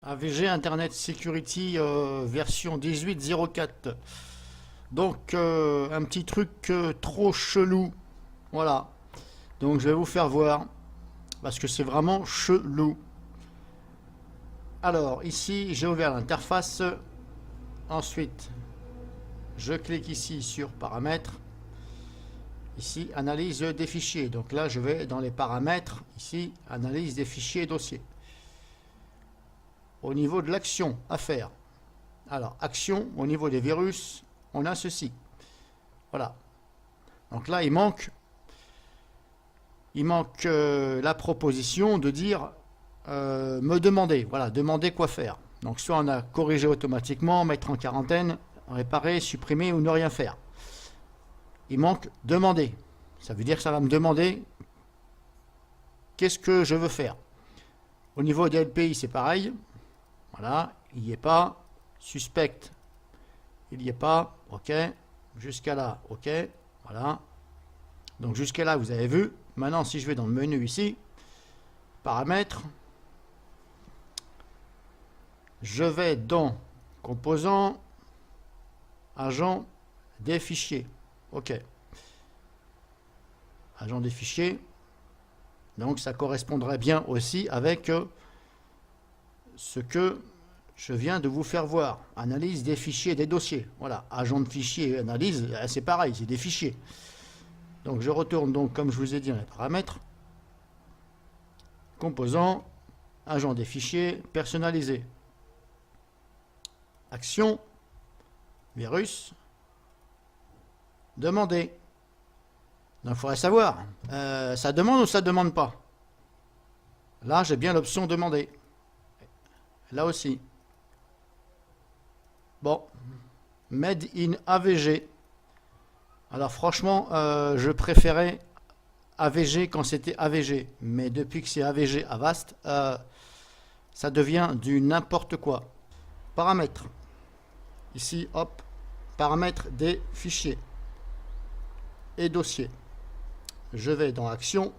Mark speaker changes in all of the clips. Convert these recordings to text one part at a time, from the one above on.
Speaker 1: AVG Internet Security version 18.04. Donc un petit truc trop chelou. Voilà. Donc je vais vous faire voir. Parce que c'est vraiment chelou. Alors ici j'ai ouvert l'interface. Ensuite je clique ici sur paramètres. Ici analyse des fichiers. Donc là je vais dans les paramètres. Ici analyse des fichiers et dossiers. Au niveau de l'action à faire. Alors, action, au niveau des virus, on a ceci. Voilà. Donc là, il manque la proposition de dire me demander. Voilà, demander quoi faire. Donc, soit on a corrigé automatiquement, mettre en quarantaine, réparer, supprimer ou ne rien faire. Il manque demander. Ça veut dire que ça va me demander qu'est-ce que je veux faire. Au niveau des LPI, c'est pareil. Voilà, il n'y est pas. Suspect, il n'y est pas. OK. Jusqu'à là, OK. Voilà. Donc jusqu'à là, vous avez vu. Maintenant, si je vais dans le menu ici, paramètres, je vais dans composants, agent des fichiers. OK. Agent des fichiers. Donc ça correspondrait bien aussi avec ce que je viens de vous faire voir. Analyse des fichiers et des dossiers. Voilà, agent de fichiers et analyse, c'est pareil, c'est des fichiers. Donc je retourne donc, comme je vous ai dit, dans les paramètres. Composants, agent des fichiers, personnalisé. Action, virus, demander. Donc il faudrait savoir, ça demande ou ça ne demande pas. Là, j'ai bien l'option demander. Là aussi. Bon. Made in AVG. Alors franchement, je préférais AVG quand c'était AVG. Mais depuis que c'est AVG Avast, ça devient du n'importe quoi. Paramètres. Ici, hop. Paramètres des fichiers. Et dossiers. Je vais dans Action.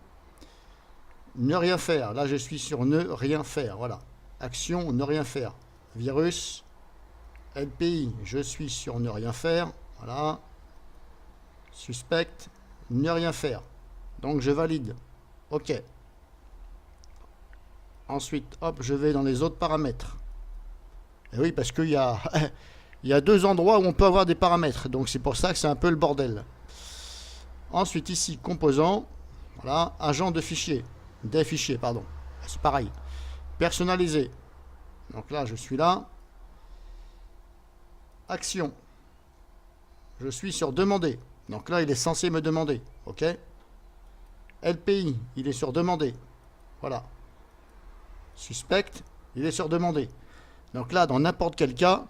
Speaker 1: Ne rien faire. Là, je suis sur ne rien faire. Voilà. Action, ne rien faire. Virus, LPI, je suis sur ne rien faire. Voilà. Suspect, ne rien faire. Donc je valide. OK. Ensuite, hop, je vais dans les autres paramètres. Et oui, parce qu'il y a, il y a deux endroits où on peut avoir des paramètres. Donc c'est pour ça que c'est un peu le bordel. Ensuite, ici, composant. Voilà. Agent de fichier. Des fichiers, pardon. C'est pareil. Personnalisé. Donc là, je suis là. Action. Je suis sur demander. Donc là, il est censé me demander. OK. LPI, il est sur demander. Voilà. Suspect, il est sur demander. Donc là, dans n'importe quel cas,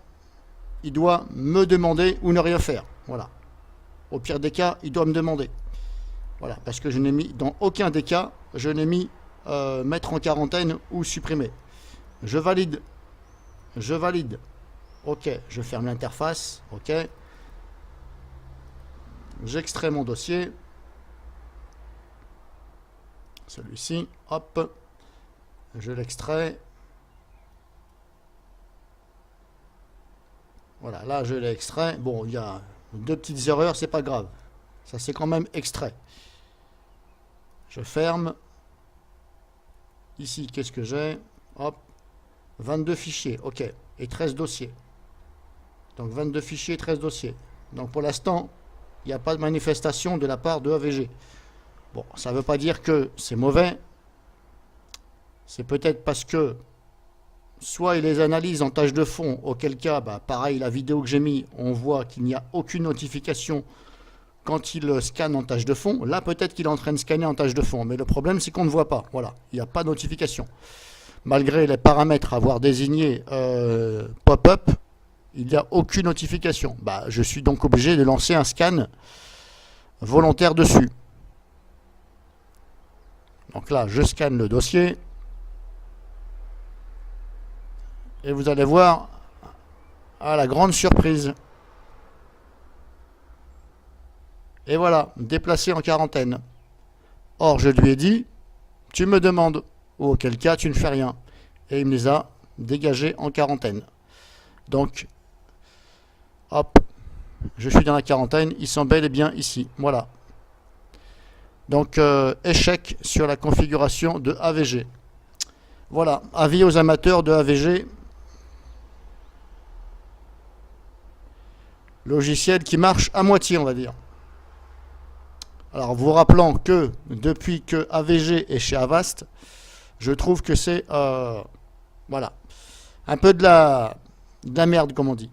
Speaker 1: il doit me demander ou ne rien faire. Voilà. Au pire des cas, il doit me demander. Voilà. Parce que je n'ai mis, dans aucun des cas, je n'ai mis mettre en quarantaine ou supprimer. Je valide. Je valide. OK. Je ferme l'interface. OK. J'extrais mon dossier. Celui-ci. Hop. Je l'extrais. Voilà. Là, je l'ai extrait. Bon, il y a deux petites erreurs. C'est pas grave. Ça, c'est quand même extrait. Je ferme. Ici, qu'est-ce que j'ai? Hop. 22 fichiers, OK. Et 13 dossiers. Donc 22 fichiers, 13 dossiers. Donc pour l'instant, il n'y a pas de manifestation de la part de AVG. Bon, ça ne veut pas dire que c'est mauvais. C'est peut-être parce que soit il les analyse en tâche de fond, auquel cas, bah, pareil, la vidéo que j'ai mis, on voit qu'il n'y a aucune notification quand il scanne en tâche de fond. Là, peut-être qu'il est en train de scanner en tâche de fond. Mais le problème, c'est qu'on ne voit pas. Voilà, il n'y a pas de notification. Malgré les paramètres avoir désigné pop-up, il n'y a aucune notification. Bah, je suis donc obligé de lancer un scan volontaire dessus. Donc là, je scanne le dossier. Et vous allez voir, à la grande surprise. Et voilà, déplacé en quarantaine. Or, je lui ai dit, tu me demandes. Ou auquel cas, tu ne fais rien. Et il me les a dégagé en quarantaine. Donc, hop, je suis dans la quarantaine, ils sont bel et bien ici. Voilà. Donc, échec sur la configuration de AVG. Voilà, avis aux amateurs de AVG. Logiciel qui marche à moitié, on va dire. Alors, vous rappelant que depuis que AVG est chez Avast, je trouve que c'est voilà, un peu de la merde, comme on dit.